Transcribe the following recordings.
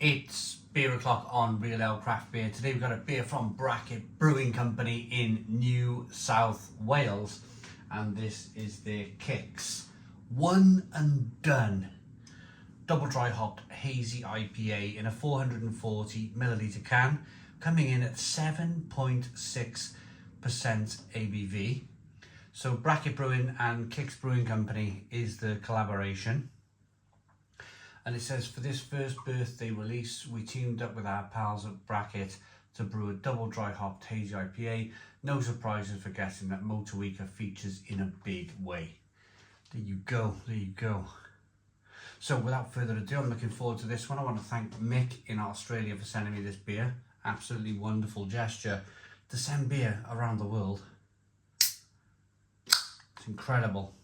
It's beer o'clock on Real Ale Craft Beer. Today we've got a beer from Bracket Brewing Company in New South Wales, and this is their Kicks One and Done double dry hopped hazy IPA in a 440 milliliter can, coming in at 7.6% ABV. So Bracket Brewing and Kicks Brewing Company is the collaboration. And it says, for this first birthday release, we teamed up with our pals at Bracket to brew a double dry hopped hazy IPA. No surprises for guessing that Motorweek features in a big way. There you go, there you go. So without further ado, I'm looking forward to this one. I want to thank Mick in Australia for sending me this beer. Absolutely wonderful gesture to send beer around the world. It's incredible.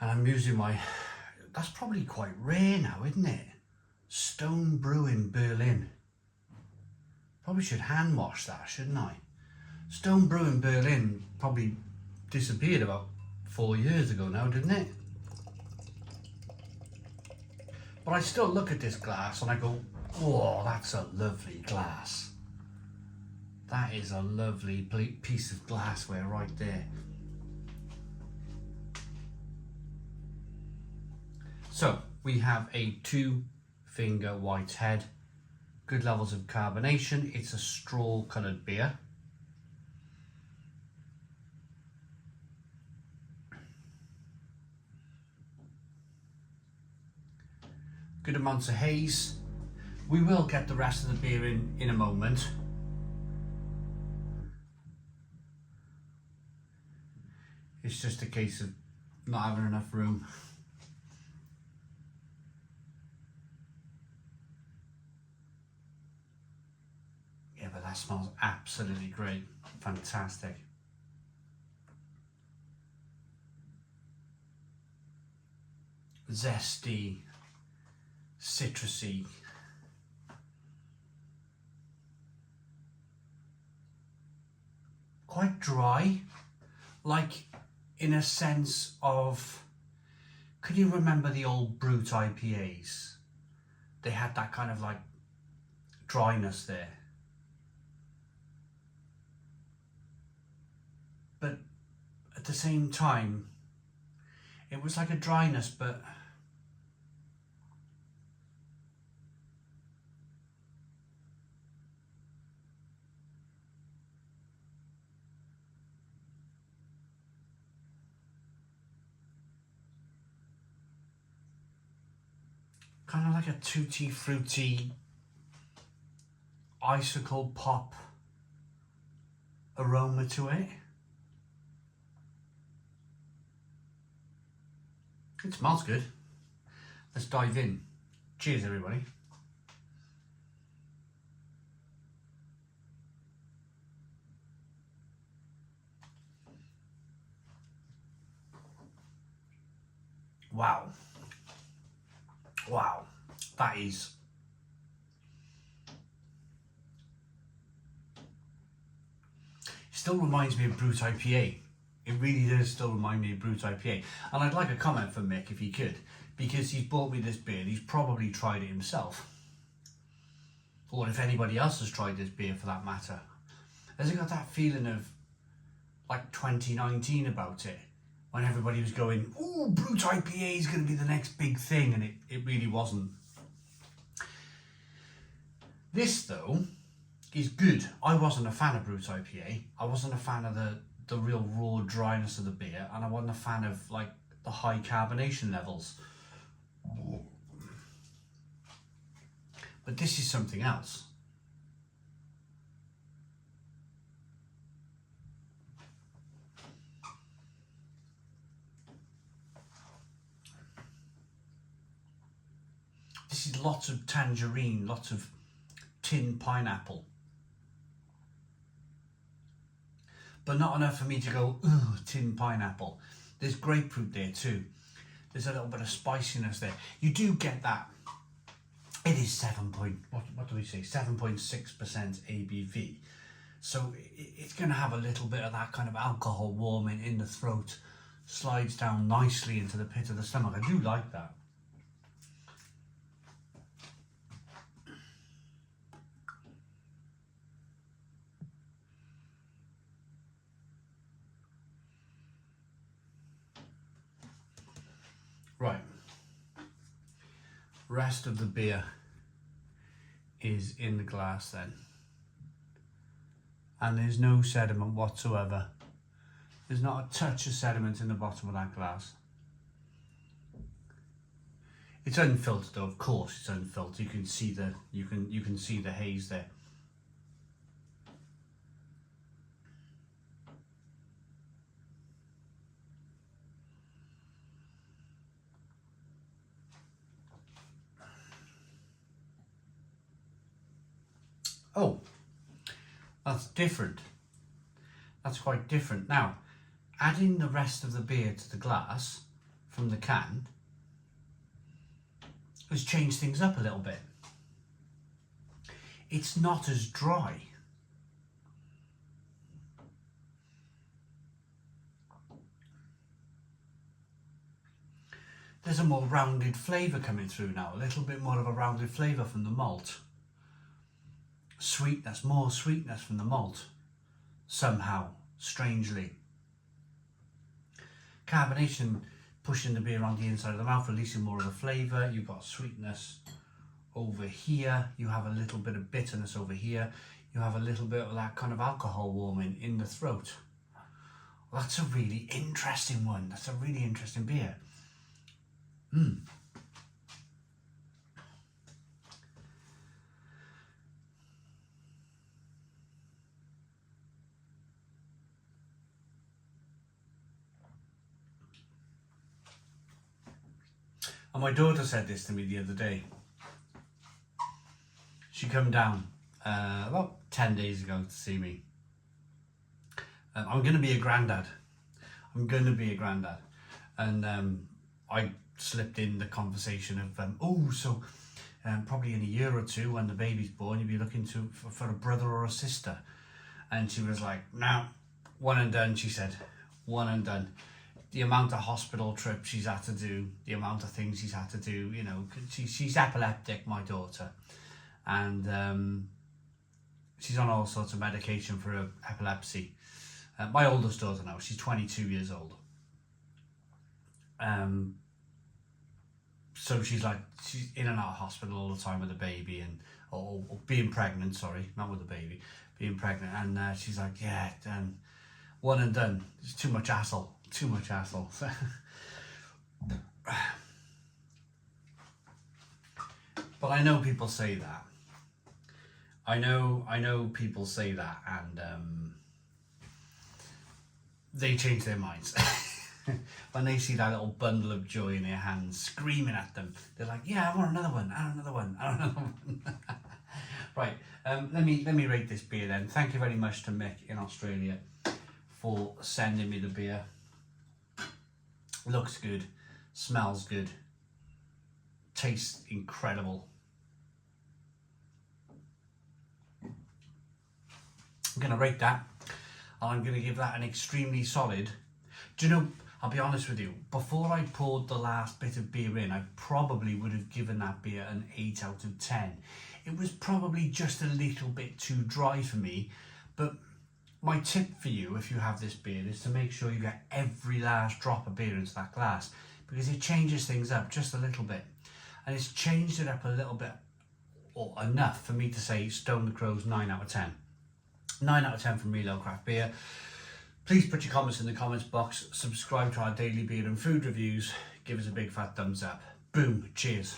And I'm using my, that's probably quite rare now, isn't it? Stone Brewing Berlin. Probably should hand wash that, shouldn't I? Stone Brewing Berlin probably disappeared about 4 years ago now, didn't it? But I still look at this glass and I go, whoa, that's a lovely glass. That is a lovely piece of glassware right there. So we have a 2-finger white head, good levels of carbonation. It's a straw coloured beer. Good amounts of haze. We will get the rest of the beer in a moment. It's just a case of not having enough room. But that smells absolutely great. Fantastic. Zesty, citrusy. Quite dry, like in a sense of, can you remember the old Brute IPAs? They had that kind of like dryness there. But at the same time, it was like a dryness, but kind of like a tutti fruity icicle pop aroma to it. It smells good. Let's dive in. Cheers, everybody. Wow. Wow. That is. It still reminds me of Brute IPA. It really does still remind me of Brute IPA. And I'd like a comment from Mick if he could, because he's bought me this beer. He's probably tried it himself. Or if anybody else has tried this beer for that matter. Has it got that feeling of like 2019 about it? When everybody was going, oh, Brute IPA is going to be the next big thing. And it really wasn't. This though is good. I wasn't a fan of Brute IPA. I wasn't a fan of the real raw dryness of the beer, and I wasn't a fan of like the high carbonation levels. But this is something else. This is lots of tangerine, lots of tinned pineapple. But not enough for me to go, ooh, tinned pineapple. There's grapefruit there too. There's a little bit of spiciness there. You do get that. It is what do we say? 7.6% ABV. So it's going to have a little bit of that kind of alcohol warming in the throat slides down nicely into the pit of the stomach. I do like that. Right, rest of the beer is in the glass then, and there's no sediment whatsoever. There's not a touch of sediment in the bottom of that glass. It's unfiltered though, of course it's unfiltered. You can see the haze there. Oh, that's different. That's quite different. Now, adding the rest of the beer to the glass from the can has changed things up a little bit. It's not as dry. There's a more rounded flavour coming through now, a little bit more of a rounded flavour from the malt. Sweetness, more sweetness from the malt, somehow, strangely. Carbonation pushing the beer on the inside of the mouth, releasing more of the flavour. You've got sweetness over here, you have a little bit of bitterness over here, you have a little bit of that kind of alcohol warming in the throat. Well, that's a really interesting one. That's a really interesting beer. And my daughter said this to me the other day. She come down about 10 days ago to see me. I'm going to be a granddad. I'm going to be a granddad. And I slipped in the conversation of, probably in a year or two when the baby's born, you'll be looking for a brother or a sister. And she was like, no, one and done, she said. One and done. The amount of hospital trips she's had to do, the amount of things she's had to do, you know, she's epileptic, my daughter. And she's on all sorts of medication for epilepsy. My oldest daughter now, she's 22 years old. So she's in and out of hospital all the time with the baby, and or being pregnant, sorry, not with the baby, being pregnant. And she's like, yeah, one and done. It's too much hassle. Too much hassle. But I know people say that. I know people say that, and they change their minds. When they see that little bundle of joy in their hands screaming at them, they're like, yeah, I want another one, I want another one, I want another one. Right, let me rate this beer then. Thank you very much to Mick in Australia for sending me the beer. Looks good, smells good, tastes incredible. I'm going to rate that, and I'm going to give that an extremely solid. Do you know, I'll be honest with you, before I poured the last bit of beer in, I probably would have given that beer an 8 out of 10. It was probably just a little bit too dry for me, but my tip for you, if you have this beer, is to make sure you get every last drop of beer into that glass, because it changes things up just a little bit. And it's changed it up a little bit, or enough for me to say Stone the Crow's 9 out of 10. 9 out of 10 from Real Ale Craft Beer. Please put your comments in the comments box, subscribe to our daily beer and food reviews, give us a big fat thumbs up. Boom, cheers.